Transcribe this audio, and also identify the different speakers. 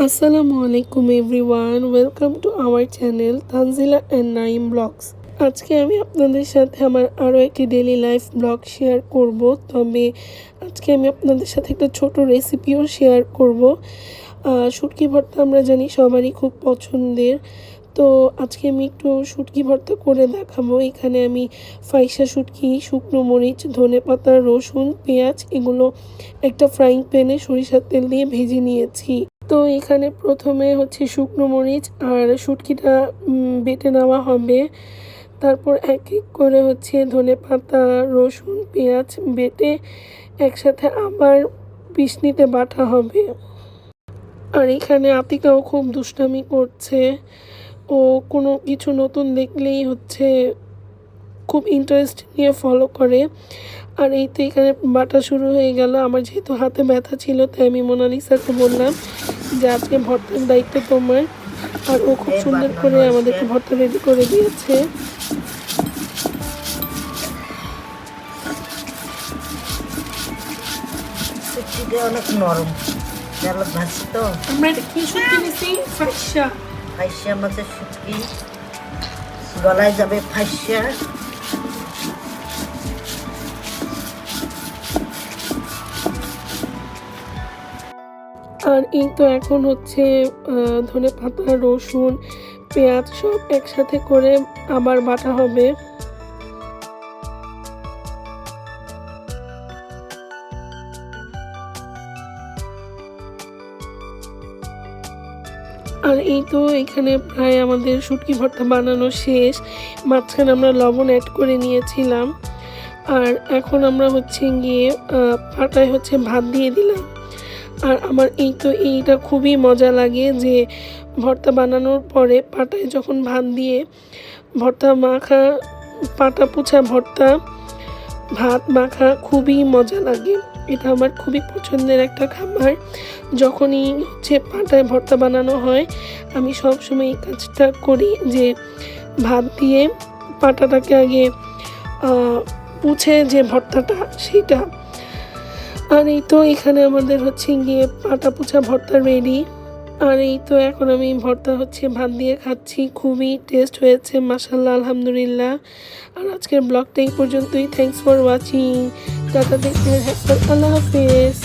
Speaker 1: আসসালামু আলাইকুম everyone, welcome to our channel Tanzila and Naim vlogs. আজকে আমি আপনাদের সাথে আমার আরও একটি ডেইলি লাইফ ব্লগ শেয়ার করব। তবে আজকে আমি আপনাদের সাথে একটা ছোট রেসিপিও শেয়ার করব। শুটকি ভর্তা আমরা জানি সবারই খুব পছন্দের। তো আজকে আমি একটু শুটকি ভর্তা করে দেখাবো। এখানে আমি ফাইসা শুটকি, শুকনো মরিচ, ধনেপাতা, রসুন, পেঁয়াজ এগুলো একটা ফ্রাইং প্যানে সরিষার তেল দিয়ে ভেজে নিয়েছি। তো এখানে প্রথমে হচ্ছে শুকনো মরিচ আর শুটকিটা বেটে নেওয়া হবে। তারপর এক এক করে হচ্ছে ধনেপাতা, রসুন, পেঁয়াজ বেটে একসাথে আবার পিষনিতে বাটা হবে। আর এখানে আতিকাও খুব দুষ্টামি করছে। ও কোনো কিছু নতুন দেখলেই হচ্ছে খুব ইন্টারেস্ট নিয়ে ফলো করে। আর এই তো এখানে বাটা শুরু হয়ে গেল। আমার যেহেতু হাতে ব্যথা ছিল তাই আমি মোনালিসাকে বললাম যে আজকে ভর্তার দায়িত্ব তোমার। আর ও খুব সুন্দর করে আমাদেরকে ভর্তা রেডি করে দিয়েছে।
Speaker 2: অনেক নরম ভাজি তো
Speaker 1: আমরা এটা কি শুটকি নিছি? ফাইসা
Speaker 2: ফাইসা মাছের শুটকি গলায় যাবে ফাইসা।
Speaker 1: আর এই তো এখন হচ্ছে ধনেপাতা, রসুন, পেঁয়াজ সব একসাথে করে আবার বাটা হবে। আর এই তো এখানে প্রায় আমাদের শুটকি ভর্তা বানানো শেষ। মাঝখানে আমরা লবণ অ্যাড করে নিয়েছিলাম। আর এখন আমরা হচ্ছে গিয়ে পাটায় হচ্ছে ভাত দিয়ে দিলাম। আর আমার এইটা খুবই মজা লাগে যে ভর্তা বানানোর পরে পাটায় যখন ভাত দিয়ে ভর্তা মাখা, পাটা পোছা ভর্তা ভাত মাখা খুবই মজা লাগে। এটা আমার খুবই পছন্দের একটা খাবার। যখনই হচ্ছে পাটায় ভর্তা বানানো হয় আমি সবসময় এই কাজটা করি যে ভাত দিয়ে পাটাটাকে আগে পুছে যে ভর্তাটা সেইটা। আর এই তো এখানে আমাদের হচ্ছে গিয়ে পাটা পোছা ভর্তা রেডি। আর এই তো এখন আমি ভর্তা হচ্ছে ভাত দিয়ে খাচ্ছি। খুবই টেস্ট হয়েছে মাশাআল্লাহ, আলহামদুলিল্লাহ। আর আজকের ব্লগটা এই পর্যন্তই। Thanks for watching. Tata, take care, আল্লাহ হাফেজ।